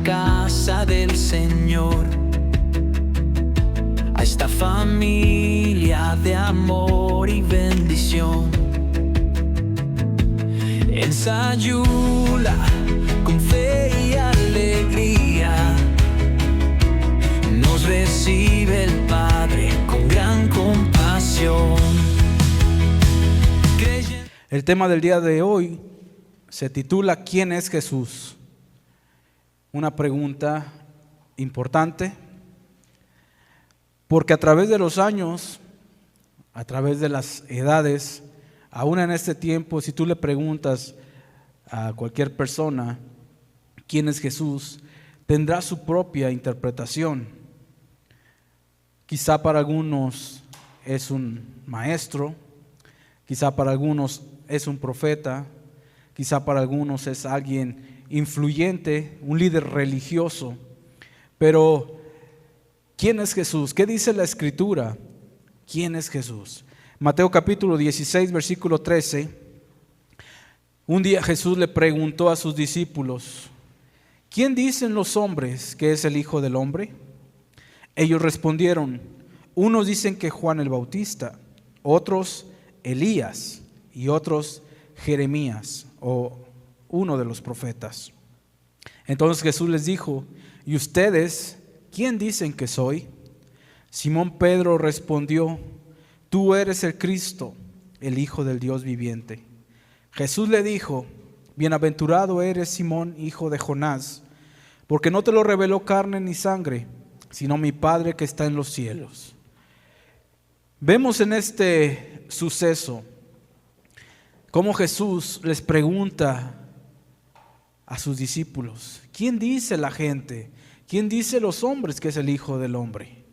casa del Señor, a esta familia de amor y bendición. En Sayula, con fe y alegría, nos recibe el Padre con gran compasión. El tema del día de hoy se titula ¿Quién es Jesús? Una pregunta importante, porque a través de los años, a través de las edades, aún en este tiempo, si tú le preguntas a cualquier persona quién es Jesús, tendrá su propia interpretación. Quizá para algunos es un maestro, quizá para algunos es un profeta, quizá para algunos es alguien influyente, un líder religioso. Pero ¿quién es Jesús? ¿Qué dice la Escritura? ¿Quién es Jesús? Mateo capítulo 16, versículo 13. Un día Jesús le preguntó a sus discípulos: ¿quién dicen los hombres que es el Hijo del Hombre? Ellos respondieron: unos dicen que Juan el Bautista, otros Elías y otros Jeremías o uno de los profetas. Entonces Jesús les dijo: ¿y ustedes quién dicen que soy? Simón Pedro respondió: tú eres el Cristo, el Hijo del Dios viviente. Jesús le dijo: bienaventurado eres, Simón, hijo de Jonás, porque no te lo reveló carne ni sangre, sino mi Padre que está en los cielos. Vemos en este suceso cómo Jesús les pregunta a sus discípulos: ¿quién dice la gente? ¿Quién dice los hombres que es el Hijo del Hombre?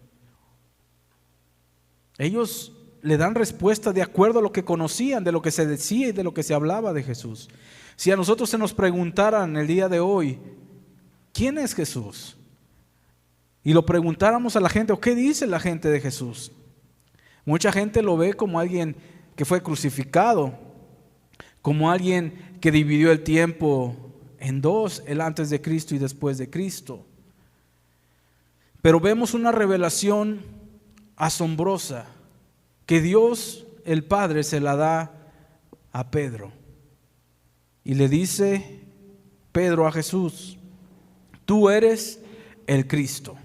Ellos le dan respuesta de acuerdo a lo que conocían, de lo que se decía y de lo que se hablaba de Jesús. Si a nosotros se nos preguntaran el día de hoy, ¿quién es Jesús? Y lo preguntáramos a la gente, ¿o qué dice la gente de Jesús? Mucha gente lo ve como alguien que fue crucificado, como alguien que dividió el tiempo en dos, el antes de Cristo y después de Cristo. Pero vemos una revelación asombrosa que Dios el Padre se la da a Pedro. Y le dice Pedro a Jesús: tú eres el Cristo.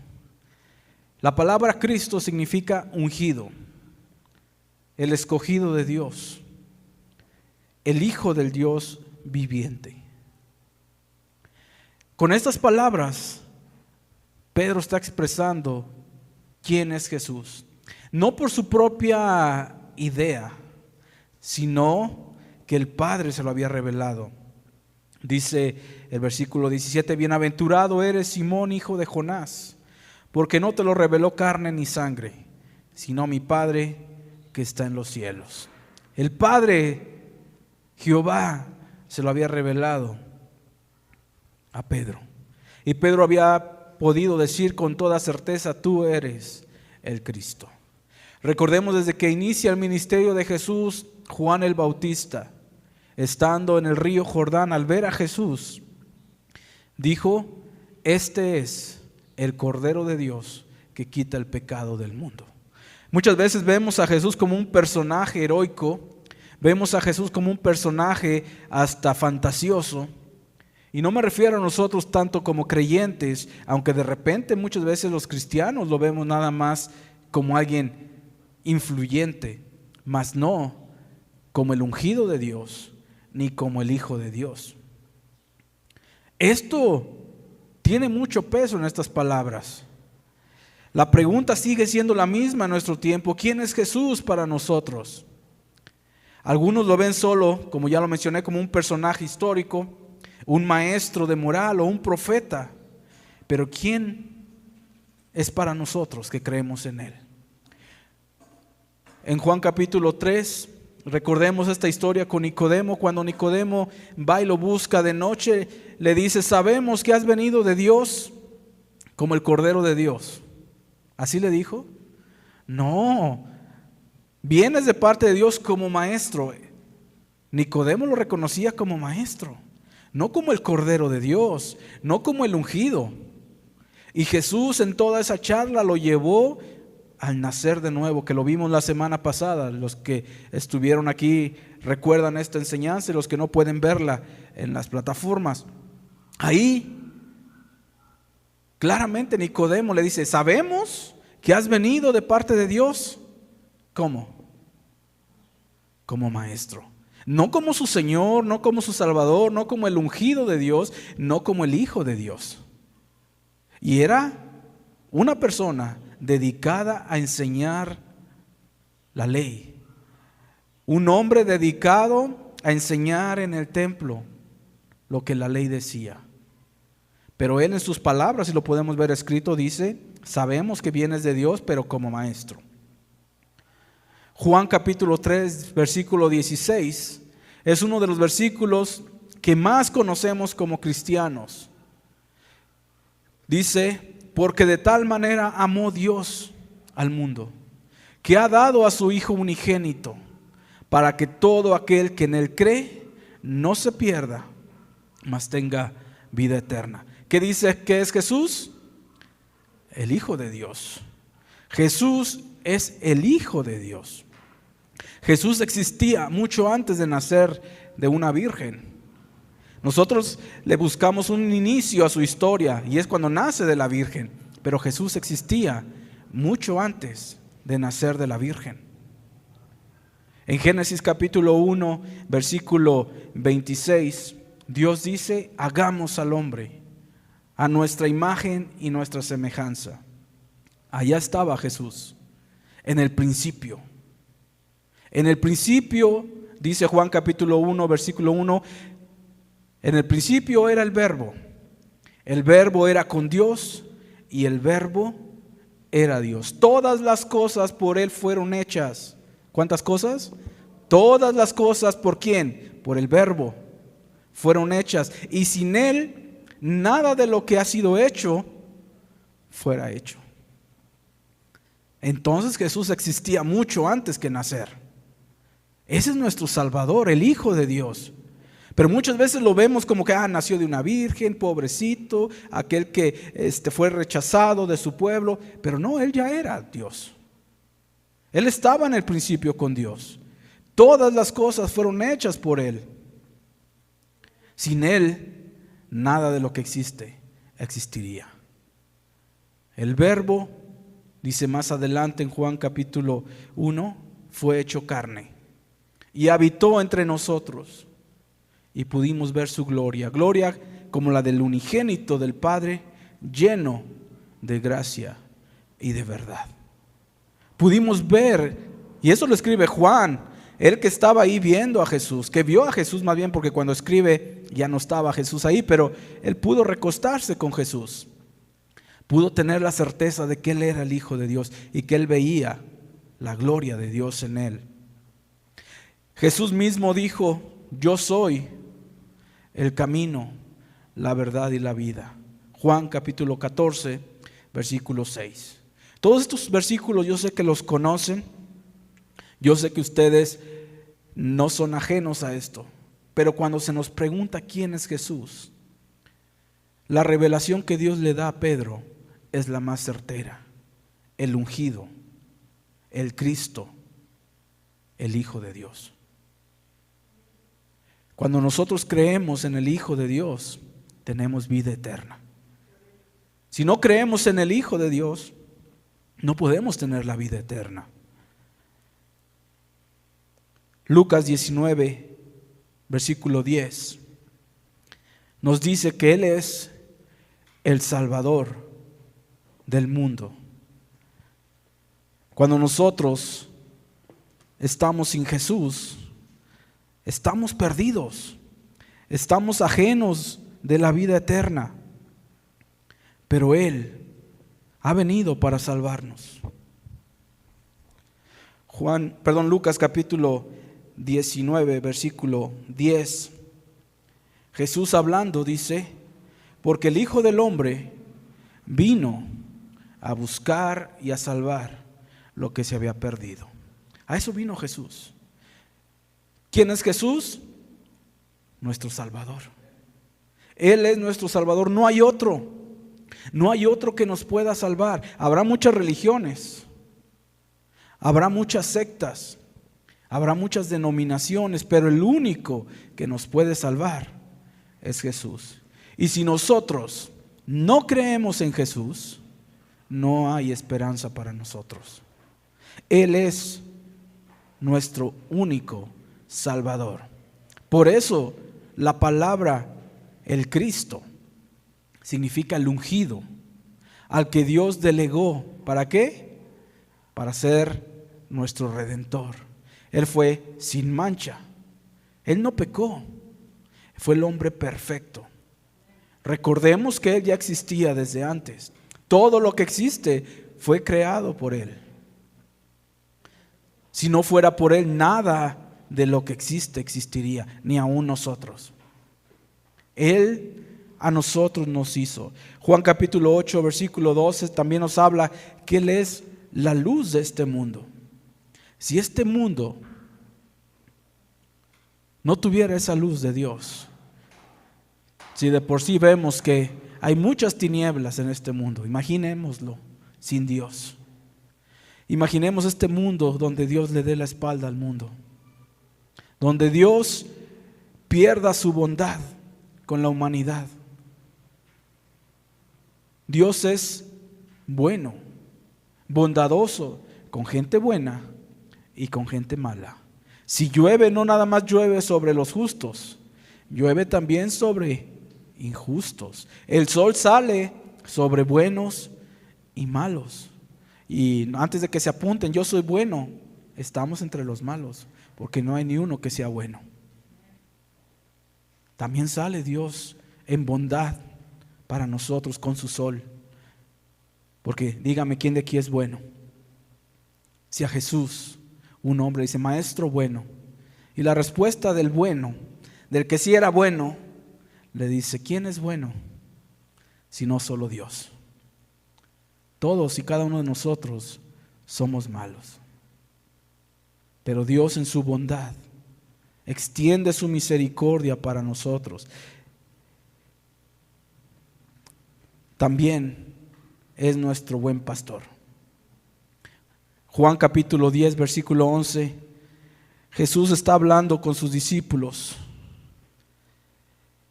La palabra Cristo significa ungido, el escogido de Dios, el Hijo del Dios viviente. Con estas palabras, Pedro está expresando quién es Jesús. No por su propia idea, sino que el Padre se lo había revelado. Dice el versículo 17: bienaventurado eres, Simón, hijo de Jonás, porque no te lo reveló carne ni sangre, sino mi Padre que está en los cielos. El Padre, Jehová, se lo había revelado a Pedro. Y Pedro había podido decir con toda certeza: tú eres el Cristo. Recordemos, desde que inicia el ministerio de Jesús, Juan el Bautista, estando en el río Jordán, al ver a Jesús, dijo: este es el Cordero de Dios que quita el pecado del mundo. Muchas veces vemos a Jesús como un personaje heroico, vemos a Jesús como un personaje hasta fantasioso, y no me refiero a nosotros tanto como creyentes, aunque de repente muchas veces los cristianos lo vemos nada más como alguien influyente, mas no como el ungido de Dios, ni como el Hijo de Dios. Esto tiene mucho peso en estas palabras. La pregunta sigue siendo la misma en nuestro tiempo: ¿quién es Jesús para nosotros? Algunos lo ven solo, como ya lo mencioné, como un personaje histórico, un maestro de moral o un profeta. Pero ¿quién es para nosotros que creemos en Él? En Juan capítulo 3, recordemos esta historia con Nicodemo. Cuando Nicodemo va y lo busca de noche, le dice: sabemos que has venido de Dios como el Cordero de Dios. ¿Así le dijo? No, vienes de parte de Dios como maestro. Nicodemo lo reconocía como maestro. no como el Cordero de Dios, no como el ungido. Y Jesús en toda esa charla lo llevó al nacer de nuevo, que lo vimos la semana pasada. Los que estuvieron aquí recuerdan esta enseñanza y los que no pueden verla en las plataformas. Ahí claramente Nicodemo le dice: sabemos que has venido de parte de Dios. ¿Cómo? Como maestro. No como su Señor, no como su Salvador, no como el ungido de Dios, no como el Hijo de Dios. Y era una persona dedicada a enseñar la ley. Un hombre dedicado a enseñar en el templo lo que la ley decía. Pero él en sus palabras, y lo podemos ver escrito, dice: sabemos que vienes de Dios, pero como maestro. Juan capítulo 3, versículo 16, es uno de los versículos que más conocemos como cristianos. Dice: porque de tal manera amó Dios al mundo, que ha dado a su Hijo unigénito, para que todo aquel que en él cree no se pierda, mas tenga vida eterna. ¿Qué dice que es Jesús? El Hijo de Dios. Jesús es el Hijo de Dios. Jesús existía mucho antes de nacer de una virgen. Nosotros le buscamos un inicio a su historia y es cuando nace de la virgen, pero Jesús existía mucho antes de nacer de la virgen. En Génesis capítulo 1, versículo 26, Dios dice: hagamos al hombre a nuestra imagen y nuestra semejanza. Allá estaba Jesús, en el principio. En el principio, dice Juan capítulo 1, versículo 1, en el principio era el verbo era con Dios y el verbo era Dios. Todas las cosas por él fueron hechas. ¿Cuántas cosas? Todas las cosas, ¿por quién? Por el verbo fueron hechas, y sin él nada de lo que ha sido hecho fuera hecho. Entonces Jesús existía mucho antes que nacer. Ese es nuestro Salvador, el Hijo de Dios. Pero muchas veces lo vemos como que nació de una virgen, pobrecito, aquel que fue rechazado de su pueblo. Pero no, él ya era Dios. Él estaba en el principio con Dios. Todas las cosas fueron hechas por él. Sin él, nada de lo que existe existiría. El verbo, dice más adelante en Juan capítulo 1, fue hecho carne y habitó entre nosotros. Y pudimos ver su gloria, gloria como la del unigénito del Padre, lleno de gracia y de verdad. Pudimos ver, y eso lo escribe Juan, él que estaba ahí viendo a Jesús, que vio a Jesús más bien, porque cuando escribe ya no estaba Jesús ahí, pero él pudo recostarse con Jesús. Pudo tener la certeza de que él era el Hijo de Dios y que él veía la gloria de Dios en él. Jesús mismo dijo: yo soy el camino, la verdad y la vida. Juan capítulo 14, versículo 6. Todos estos versículos yo sé que los conocen. Yo sé que ustedes no son ajenos a esto. Pero cuando se nos pregunta quién es Jesús, la revelación que Dios le da a Pedro es la más certera: el ungido, el Cristo, el Hijo de Dios. Cuando nosotros creemos en el Hijo de Dios, tenemos vida eterna. Si no creemos en el Hijo de Dios, no podemos tener la vida eterna. Lucas 19, versículo 10, nos dice que Él es el Salvador del mundo. Cuando nosotros estamos sin Jesús, estamos perdidos, estamos ajenos de la vida eterna, pero Él ha venido para salvarnos. Lucas capítulo 19, versículo 10, Jesús hablando dice: porque el Hijo del Hombre vino a buscar y a salvar lo que se había perdido. A eso vino Jesús. ¿Quién es Jesús? Nuestro Salvador. Él es nuestro Salvador, no hay otro. No hay otro que nos pueda salvar. Habrá muchas religiones, habrá muchas sectas, habrá muchas denominaciones, pero el único que nos puede salvar es Jesús. Y si nosotros no creemos en Jesús, no hay esperanza para nosotros. Él es nuestro único Salvador. Por eso la palabra el Cristo significa el ungido, al que Dios delegó. ¿Para qué? Para ser nuestro Redentor. Él fue sin mancha. Él no pecó. Fue el hombre perfecto. Recordemos que Él ya existía desde antes. Todo lo que existe fue creado por Él. Si no fuera por Él, nada de lo que existe existiría, ni aún nosotros. Él a nosotros nos hizo. Juan capítulo 8, versículo 12 también nos habla que Él es la luz de este mundo. Si este mundo no tuviera esa luz de Dios, si de por sí vemos que hay muchas tinieblas en este mundo, imaginémoslo sin Dios. Imaginemos este mundo donde Dios le dé la espalda al mundo, donde Dios pierda su bondad con la humanidad. Dios es bueno, bondadoso, con gente buena y con gente mala. Si llueve, no nada más llueve sobre los justos, llueve también sobre injustos. El sol sale sobre buenos y malos. Y antes de que se apunten, yo soy bueno, estamos entre los malos, porque no hay ni uno que sea bueno. También sale Dios en bondad para nosotros con su sol. Porque dígame, ¿quién de aquí es bueno? Si a Jesús, un hombre dice, maestro bueno, y la respuesta del bueno, del que sí era bueno, le dice, ¿quién es bueno? Si no solo Dios. Todos y cada uno de nosotros somos malos. Pero Dios en su bondad extiende su misericordia para nosotros. También es nuestro buen pastor. Juan capítulo 10, versículo 11. Jesús está hablando con sus discípulos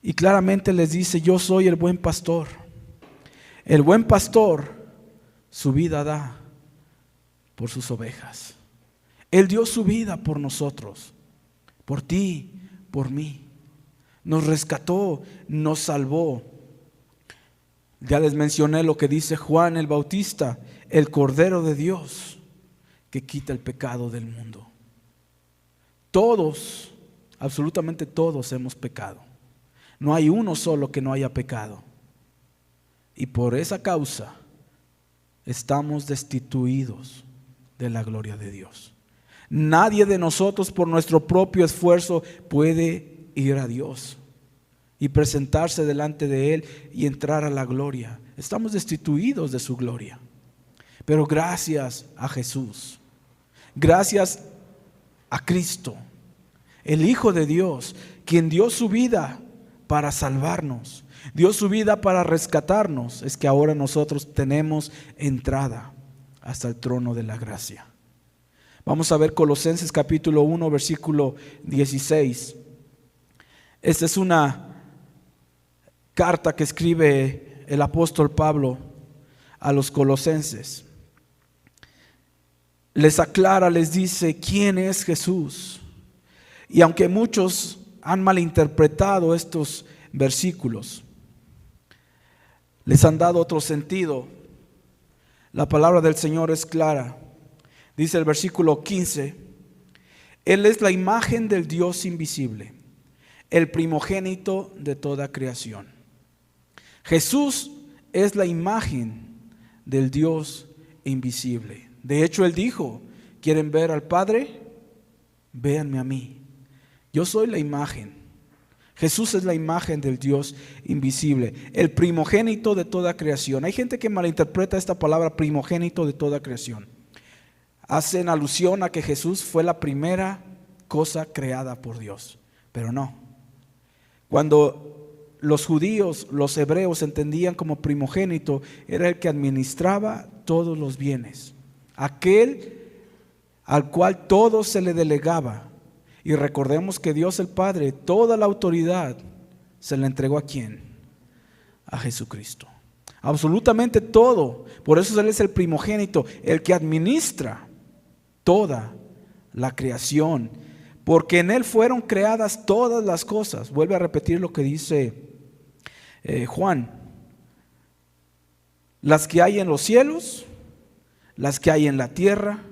y claramente les dice, yo soy el buen pastor. El buen pastor su vida da por sus ovejas. Él dio su vida por nosotros, por ti, por mí. Nos rescató, nos salvó. Ya les mencioné lo que dice Juan el Bautista, el Cordero de Dios que quita el pecado del mundo. Todos, absolutamente todos hemos pecado. No hay uno solo que no haya pecado. Y por esa causa estamos destituidos de la gloria de Dios. Nadie de nosotros por nuestro propio esfuerzo puede ir a Dios y presentarse delante de Él y entrar a la gloria. Estamos destituidos de su gloria. Pero gracias a Jesús, gracias a Cristo, el Hijo de Dios, quien dio su vida para salvarnos, dio su vida para rescatarnos, es que ahora nosotros tenemos entrada hasta el trono de la gracia. Vamos a ver Colosenses capítulo 1, versículo 16. Esta es una carta que escribe el apóstol Pablo a los colosenses. Les aclara, les dice quién es Jesús. Y aunque muchos han malinterpretado estos versículos, les han dado otro sentido, la palabra del Señor es clara. Dice el versículo 15, Él es la imagen del Dios invisible, el primogénito de toda creación. Jesús es la imagen del Dios invisible. De hecho, Él dijo, ¿quieren ver al Padre? Véanme a mí. Yo soy la imagen. Jesús es la imagen del Dios invisible, el primogénito de toda creación. Hay gente que malinterpreta esta palabra primogénito de toda creación. Hacen alusión a que Jesús fue la primera cosa creada por Dios, pero no. Cuando los judíos, los hebreos entendían como primogénito, era el que administraba todos los bienes, aquel al cual todo se le delegaba. Y recordemos que Dios el Padre, toda la autoridad se le entregó ¿a quién? A Jesucristo. Absolutamente todo. Por eso Él es el primogénito, el que administra toda la creación, porque en Él fueron creadas todas las cosas. Vuelve a repetir lo que dice Juan: las que hay en los cielos, las que hay en la tierra,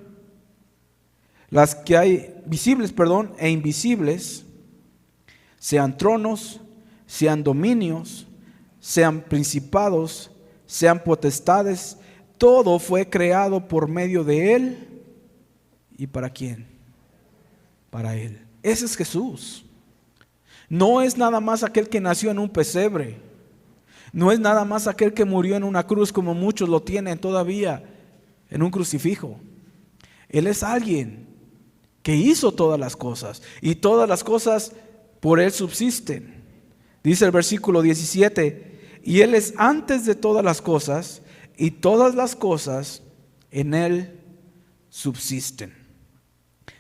las que hay visibles, e invisibles, sean tronos, sean dominios, sean principados, sean potestades, todo fue creado por medio de Él. ¿Y para quién? Para Él. Ese es Jesús. No es nada más aquel que nació en un pesebre. No es nada más aquel que murió en una cruz, como muchos lo tienen todavía en un crucifijo. Él es alguien que hizo todas las cosas, y todas las cosas por Él subsisten. Dice el versículo 17: y Él es antes de todas las cosas, y todas las cosas en Él subsisten.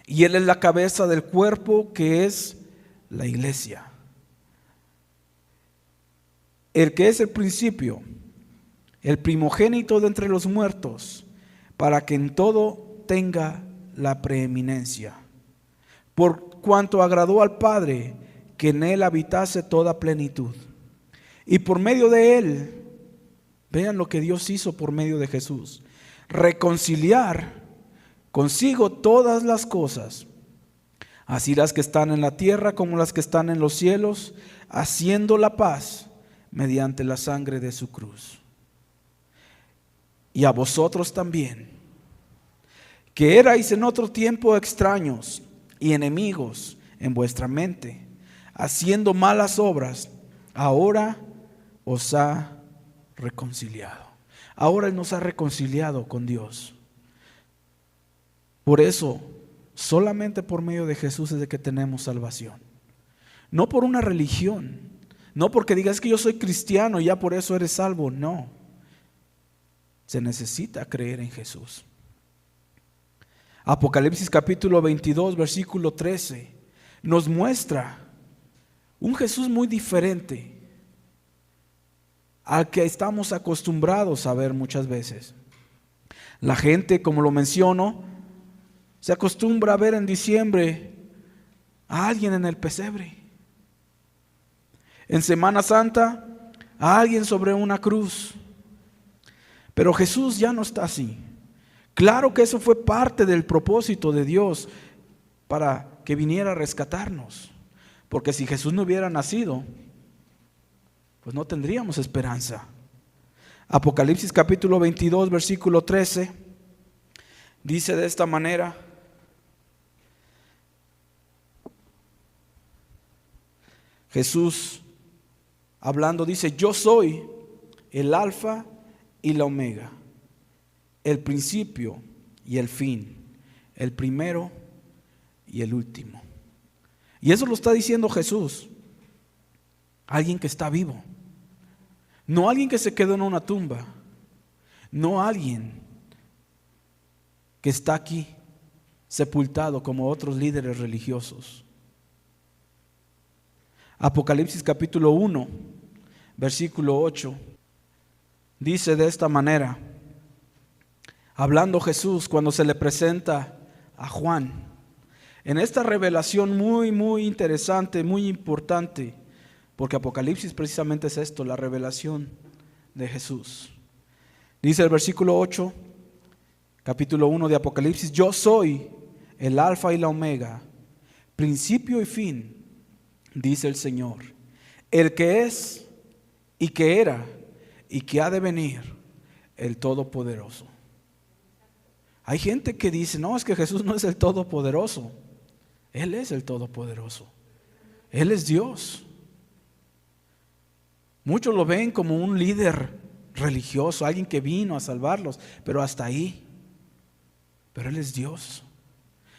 Y Él es la cabeza del cuerpo, que es la iglesia. El que es el principio, el primogénito de entre los muertos, para que en todo tenga la preeminencia. Por cuanto agradó al Padre que en Él habitase toda plenitud. Y por medio de Él, vean lo que Dios hizo por medio de Jesús: reconciliar consigo todas las cosas, así las que están en la tierra como las que están en los cielos, haciendo la paz mediante la sangre de su cruz. Y a vosotros también, que erais en otro tiempo extraños y enemigos en vuestra mente, haciendo malas obras, ahora os ha reconciliado. Ahora Él nos ha reconciliado con Dios. Por eso, solamente por medio de Jesús es de que tenemos salvación. No por una religión, no porque digas que yo soy cristiano y ya por eso eres salvo. No, se necesita creer en Jesús. Apocalipsis capítulo 22, versículo 13, nos muestra un Jesús muy diferente al que estamos acostumbrados a ver muchas veces. La gente, como lo menciono, se acostumbra a ver en diciembre a alguien en el pesebre. En Semana Santa, a alguien sobre una cruz. Pero Jesús ya no está así. Claro que eso fue parte del propósito de Dios para que viniera a rescatarnos. Porque si Jesús no hubiera nacido, pues no tendríamos esperanza. Apocalipsis capítulo 22, versículo 13, dice de esta manera: Jesús hablando dice: yo soy el alfa y la omega, el principio y el fin, el primero y el último. Y eso lo está diciendo Jesús, alguien que está vivo, no alguien que se quedó en una tumba, no alguien que está aquí sepultado como otros líderes religiosos. Apocalipsis capítulo 1, versículo 8, dice de esta manera, hablando Jesús cuando se le presenta a Juan, en esta revelación muy interesante, muy importante, porque Apocalipsis precisamente es esto, la revelación de Jesús. Dice el versículo 8, capítulo 1 de Apocalipsis: yo soy el alfa y la omega, principio y fin, dice el Señor, el que es y que era y que ha de venir, el Todopoderoso. Hay gente que dice: no, es que Jesús no es el Todopoderoso. Él es el Todopoderoso. Él es Dios. Muchos lo ven como un líder religioso, alguien que vino a salvarlos, pero hasta ahí. Pero Él es Dios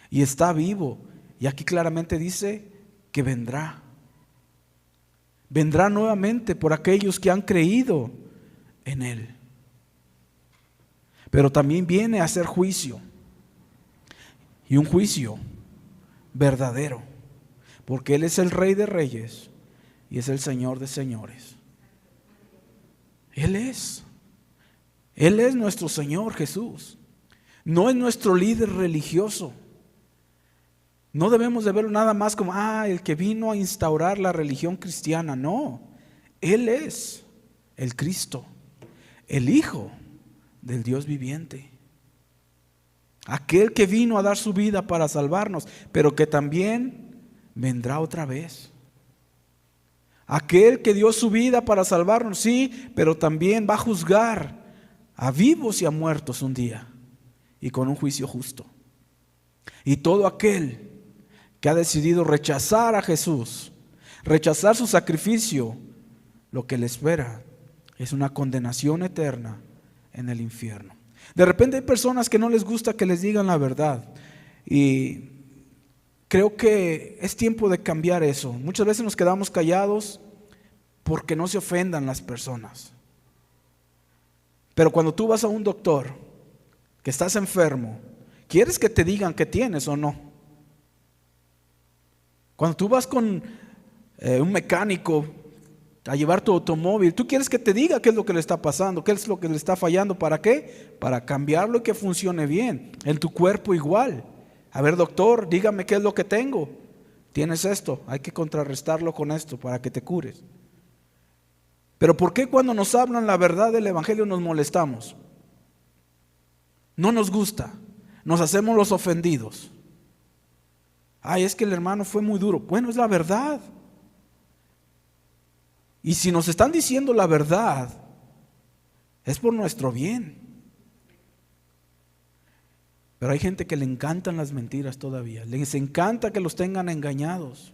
y está vivo. Y aquí claramente dice que vendrá. vendrá nuevamente por aquellos que han creído en Él. Pero también viene a hacer juicio, y un juicio verdadero, porque Él es el Rey de Reyes y es el Señor de Señores. Él es nuestro Señor Jesús. No es nuestro líder religioso. No debemos de verlo nada más como el que vino a instaurar la religión cristiana. No, Él es el Cristo, el Hijo del Dios viviente, aquel que vino a dar su vida para salvarnos, pero que también vendrá otra vez. Aquel que dio su vida para salvarnos, sí, pero también va a juzgar a vivos y a muertos un día, y con un juicio justo. Y todo aquel que ha decidido rechazar a Jesús, rechazar su sacrificio, lo que le espera es una condenación eterna en el infierno. De repente hay personas que no les gusta que les digan la verdad, y creo que es tiempo de cambiar eso. Muchas veces nos quedamos callados porque no se ofendan las personas. Pero cuando tú vas a un doctor, que estás enfermo, ¿quieres que te digan qué tienes o no? Cuando tú vas con un mecánico a llevar tu automóvil, ¿tú quieres que te diga qué es lo que le está pasando? ¿Qué es lo que le está fallando? ¿Para qué? Para cambiarlo y que funcione bien. En tu cuerpo igual. A ver, doctor, dígame qué es lo que tengo. Tienes esto, hay que contrarrestarlo con esto para que te cures. Pero ¿por qué cuando nos hablan la verdad del Evangelio nos molestamos? No nos gusta, nos hacemos los ofendidos. Es que el hermano fue muy duro. Bueno, es la verdad. Y si nos están diciendo la verdad, es por nuestro bien. Pero hay gente que le encantan las mentiras todavía. Les encanta que los tengan engañados.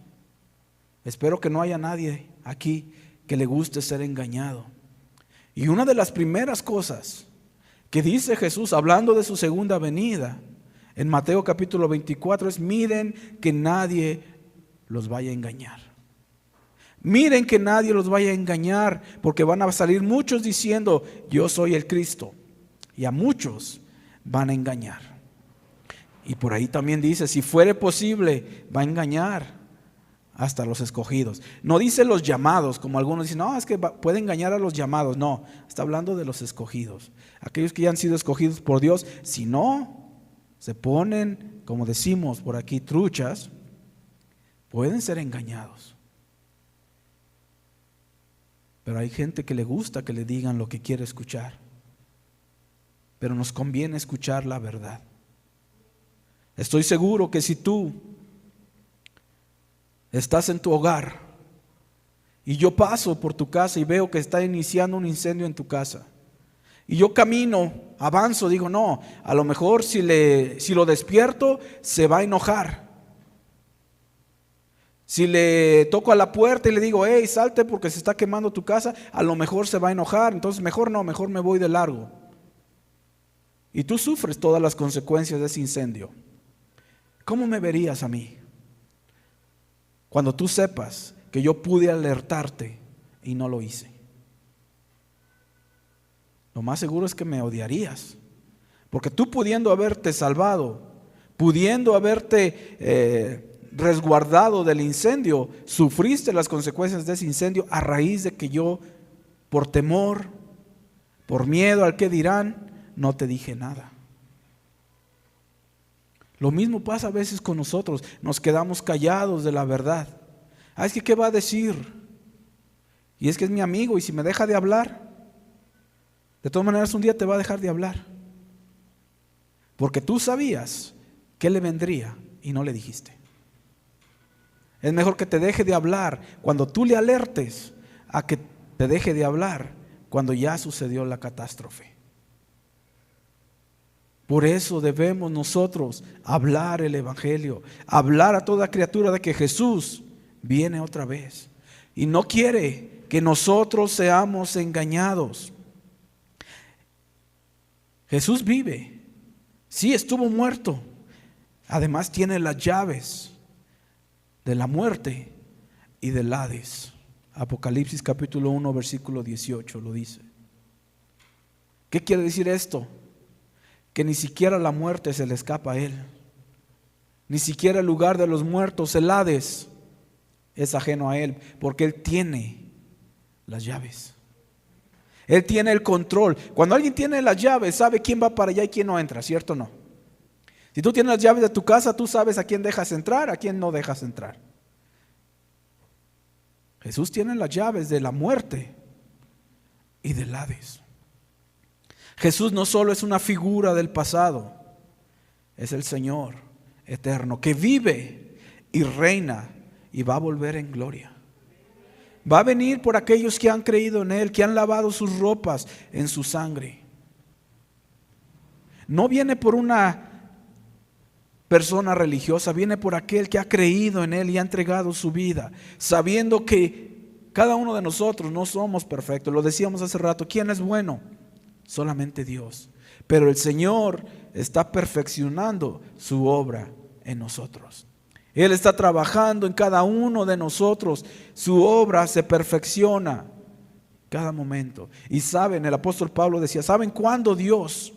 Espero que no haya nadie aquí que le guste ser engañado. Y una de las primeras cosas que dice Jesús hablando de su segunda venida en Mateo capítulo 24 es: miren que nadie los vaya a engañar. Miren que nadie los vaya a engañar, porque van a salir muchos diciendo yo soy el Cristo, y a muchos van a engañar. Y por ahí también dice, si fuere posible, va a engañar hasta los escogidos. No dice los llamados, como algunos dicen, no, es que puede engañar a los llamados. No, está hablando de los escogidos, aquellos que ya han sido escogidos por Dios. Si no se ponen, como decimos por aquí, truchas, pueden ser engañados. Pero hay gente que le gusta que le digan lo que quiere escuchar. Pero nos conviene escuchar la verdad. Estoy seguro que si tú estás en tu hogar y yo paso por tu casa y veo que está iniciando un incendio en tu casa, y yo camino, avanzo, digo, no, a lo mejor si lo despierto se va a enojar. Si le toco a la puerta y le digo, hey, salte porque se está quemando tu casa, a lo mejor se va a enojar. Entonces mejor no, mejor me voy de largo. Y tú sufres todas las consecuencias de ese incendio. ¿Cómo me verías a mí? Cuando tú sepas que yo pude alertarte y no lo hice. Lo más seguro es que me odiarías. Porque tú pudiendo haberte salvado, pudiendo haberte resguardado del incendio, sufriste las consecuencias de ese incendio a raíz de que yo, por temor, por miedo al que dirán, no te dije nada. Lo mismo pasa a veces con nosotros, nos quedamos callados de la verdad. Es que ¿qué va a decir? Y es que es mi amigo, y si me deja de hablar, de todas maneras un día te va a dejar de hablar. Porque tú sabías que le vendría y no le dijiste. Es mejor que te deje de hablar cuando tú le alertes a que te deje de hablar cuando ya sucedió la catástrofe. Por eso debemos nosotros hablar el Evangelio, hablar a toda criatura de que Jesús viene otra vez y no quiere que nosotros seamos engañados. Jesús vive, sí, estuvo muerto, además tiene las llaves de la muerte y del Hades. Apocalipsis capítulo 1, versículo 18 lo dice. ¿Qué quiere decir esto? Que ni siquiera la muerte se le escapa a Él. Ni siquiera el lugar de los muertos, el Hades, es ajeno a Él, porque Él tiene las llaves. Él tiene el control. Cuando alguien tiene las llaves, sabe quién va para allá y quién no entra, ¿cierto o no? Si tú tienes las llaves de tu casa, tú sabes a quién dejas entrar, a quién no dejas entrar. Jesús tiene las llaves de la muerte y del Hades. Jesús no solo es una figura del pasado, es el Señor eterno que vive y reina y va a volver en gloria. Va a venir por aquellos que han creído en Él, que han lavado sus ropas en su sangre. No viene por una persona religiosa, viene por aquel que ha creído en Él y ha entregado su vida, sabiendo que cada uno de nosotros no somos perfectos. Lo decíamos hace rato, ¿quién es bueno? Solamente Dios. Pero el Señor está perfeccionando su obra en nosotros. Él está trabajando en cada uno de nosotros. Su obra se perfecciona cada momento. Y saben, el apóstol Pablo decía, ¿saben cuándo Dios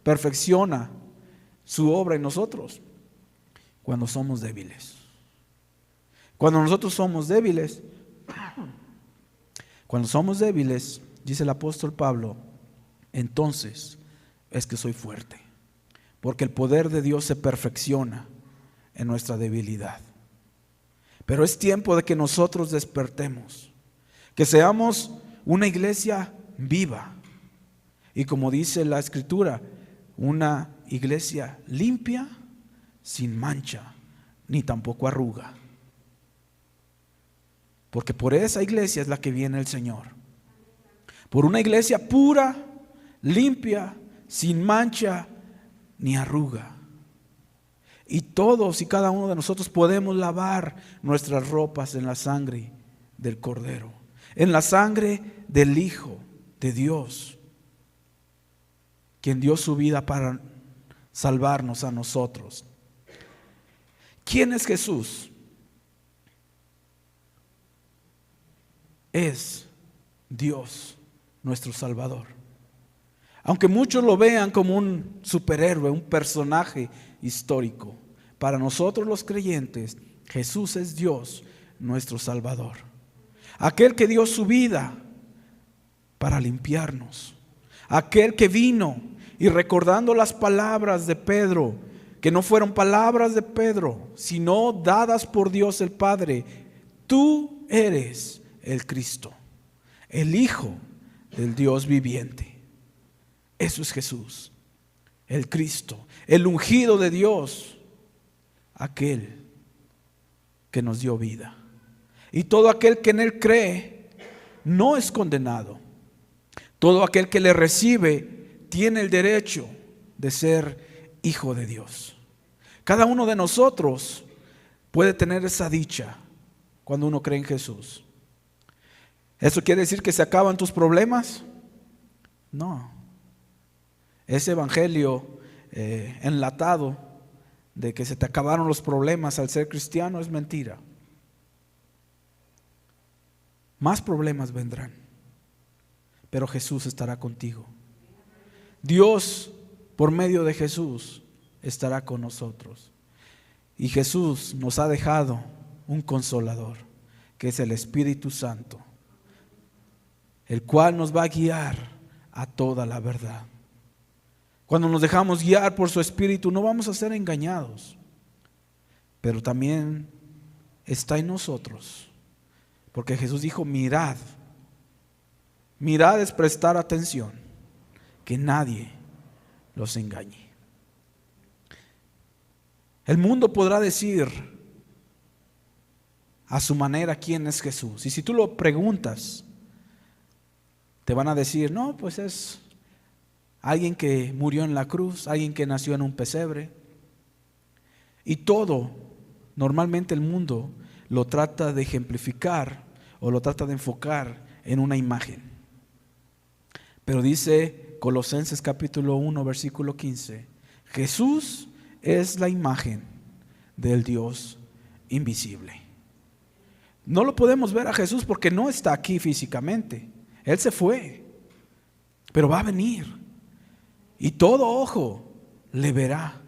perfecciona su obra en nosotros? Cuando somos débiles. Cuando nosotros somos débiles, dice el apóstol Pablo, entonces es que soy fuerte, porque el poder de Dios se perfecciona en nuestra debilidad. Pero es tiempo de que nosotros despertemos, que seamos una iglesia viva y, como dice la Escritura, una iglesia limpia, sin mancha, ni tampoco arruga. Porque por esa iglesia es la que viene el Señor. Por una iglesia pura, limpia, sin mancha ni arruga. Y todos y cada uno de nosotros podemos lavar nuestras ropas en la sangre del Cordero, en la sangre del Hijo de Dios, quien dio su vida para salvarnos a nosotros. ¿Quién es Jesús? Es Dios, nuestro Salvador. Aunque muchos lo vean como un superhéroe, un personaje histórico, para nosotros los creyentes, Jesús es Dios, nuestro Salvador. Aquel que dio su vida para limpiarnos. Aquel que vino y, recordando las palabras de Pedro, que no fueron palabras de Pedro, sino dadas por Dios el Padre, tú eres el Cristo, el Hijo del Dios viviente. Eso es Jesús, el Cristo, el ungido de Dios, aquel que nos dio vida. Y todo aquel que en Él cree no es condenado. Todo aquel que le recibe tiene el derecho de ser hijo de Dios. Cada uno de nosotros puede tener esa dicha cuando uno cree en Jesús. ¿Eso quiere decir que se acaban tus problemas? No. Ese evangelio enlatado de que se te acabaron los problemas al ser cristiano es mentira. Más problemas vendrán, pero Jesús estará contigo. Dios, por medio de Jesús, estará con nosotros. Y Jesús nos ha dejado un consolador, que es el Espíritu Santo, el cual nos va a guiar a toda la verdad. Cuando nos dejamos guiar por su Espíritu, no vamos a ser engañados, pero también está en nosotros, porque Jesús dijo, mirad es prestar atención, que nadie los engañe. El mundo podrá decir a su manera quién es Jesús, y si tú lo preguntas, te van a decir, no, pues es alguien que murió en la cruz, alguien que nació en un pesebre. Y todo, normalmente el mundo lo trata de ejemplificar o lo trata de enfocar en una imagen. Pero dice Colosenses capítulo 1, versículo 15, Jesús es la imagen del Dios invisible. No lo podemos ver a Jesús porque no está aquí físicamente. Él se fue, pero va a venir. Y todo ojo le verá.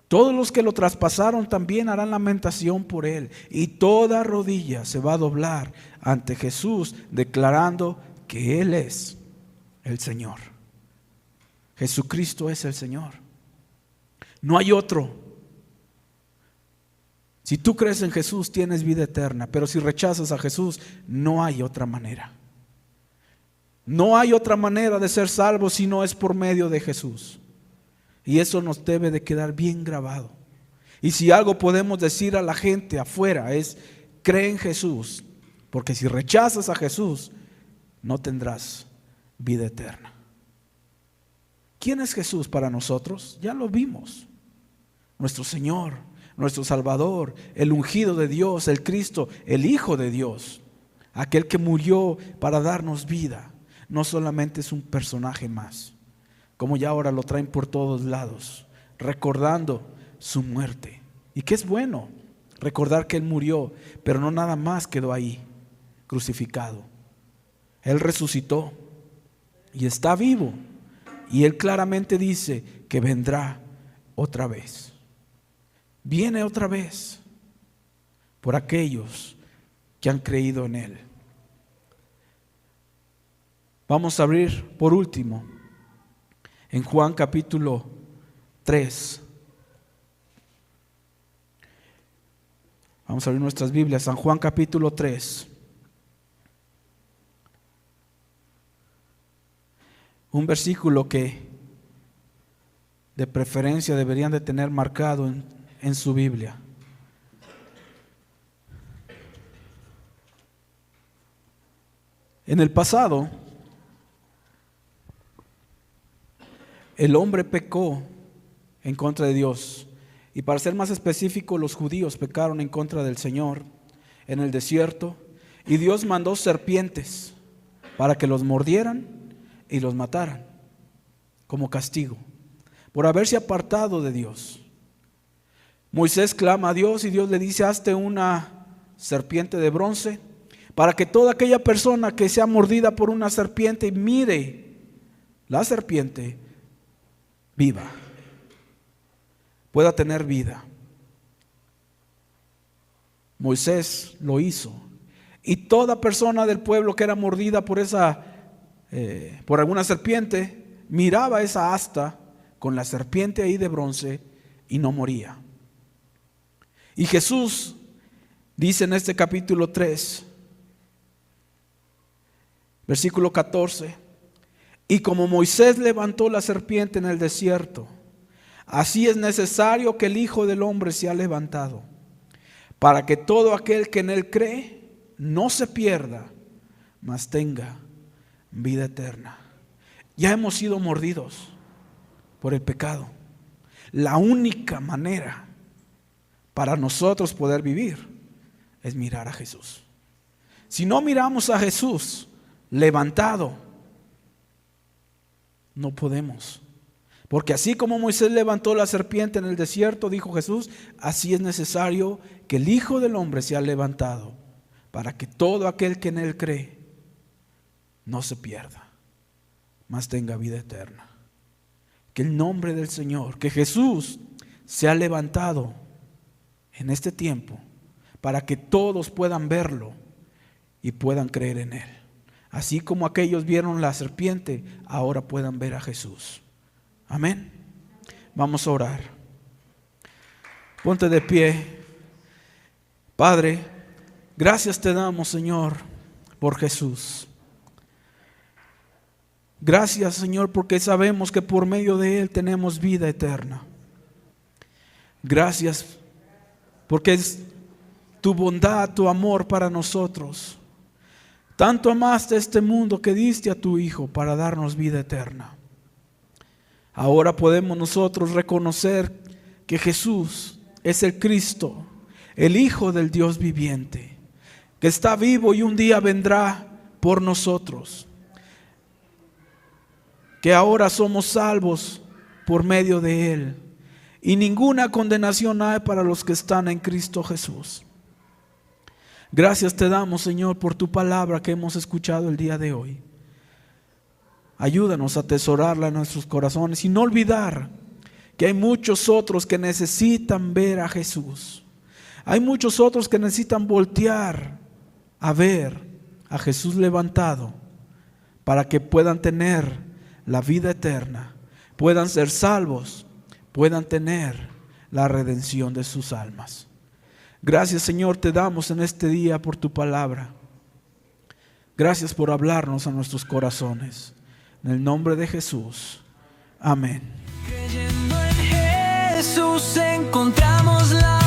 Todos los que lo traspasaron también harán lamentación por él. Y toda rodilla se va a doblar ante Jesús, declarando que Él es el Señor. Jesucristo es el Señor. No hay otro. Si tú crees en Jesús, tienes vida eterna. Pero si rechazas a Jesús, no hay otra manera. No hay otra manera de ser salvo si no es por medio de Jesús. Y eso nos debe de quedar bien grabado. Y si algo podemos decir a la gente afuera es: cree en Jesús, porque si rechazas a Jesús, no tendrás vida eterna. ¿Quién es Jesús para nosotros? Ya lo vimos. Nuestro Señor, nuestro Salvador, el ungido de Dios, el Cristo, el Hijo de Dios, aquel que murió para darnos vida. No solamente es un personaje más, como ya ahora lo traen por todos lados, recordando su muerte. Y que es bueno recordar que Él murió, pero no nada más quedó ahí, crucificado. Él resucitó y está vivo. Y Él claramente dice que vendrá otra vez. Viene otra vez por aquellos que han creído en Él. Vamos a abrir por último en Juan capítulo 3. Vamos a abrir nuestras Biblias, San Juan capítulo 3. Un versículo que de preferencia deberían de tener marcado en su Biblia. En el pasado, el hombre pecó en contra de Dios. Y para ser más específico, los judíos pecaron en contra del Señor en el desierto. Y Dios mandó serpientes para que los mordieran y los mataran como castigo por haberse apartado de Dios. Moisés clama a Dios y Dios le dice: hazte una serpiente de bronce para que toda aquella persona que sea mordida por una serpiente y mire la serpiente viva, pueda tener vida. Moisés lo hizo, y toda persona del pueblo que era mordida por alguna serpiente miraba esa asta con la serpiente ahí de bronce y no moría. Y Jesús dice en este capítulo 3, versículo 14: y como Moisés levantó la serpiente en el desierto, así es necesario que el Hijo del Hombre sea levantado, para que todo aquel que en Él cree no se pierda, mas tenga vida eterna. Ya hemos sido mordidos por el pecado. La única manera para nosotros poder vivir es mirar a Jesús. Si no miramos a Jesús levantado, no podemos. Porque así como Moisés levantó la serpiente en el desierto, dijo Jesús, así es necesario que el Hijo del Hombre sea levantado, para que todo aquel que en Él cree no se pierda, mas tenga vida eterna. Que el nombre del Señor, que Jesús sea levantado en este tiempo, para que todos puedan verlo y puedan creer en Él. Así como aquellos vieron la serpiente, ahora puedan ver a Jesús. Amén. Vamos a orar. Ponte de pie. Padre, gracias te damos, Señor, por Jesús. Gracias, Señor, porque sabemos que por medio de Él tenemos vida eterna. Gracias porque es tu bondad, tu amor para nosotros. Tanto amaste este mundo que diste a tu Hijo para darnos vida eterna. Ahora podemos nosotros reconocer que Jesús es el Cristo, el Hijo del Dios viviente, que está vivo y un día vendrá por nosotros. Que ahora somos salvos por medio de Él, y ninguna condenación hay para los que están en Cristo Jesús. Gracias te damos, Señor, por tu palabra que hemos escuchado el día de hoy. Ayúdanos a atesorarla en nuestros corazones y no olvidar que hay muchos otros que necesitan ver a Jesús. Hay muchos otros que necesitan voltear a ver a Jesús levantado para que puedan tener la vida eterna, puedan ser salvos, puedan tener la redención de sus almas. Gracias, Señor, te damos en este día por tu palabra. Gracias por hablarnos a nuestros corazones. En el nombre de Jesús. Amén. Creyendo en Jesús encontramos la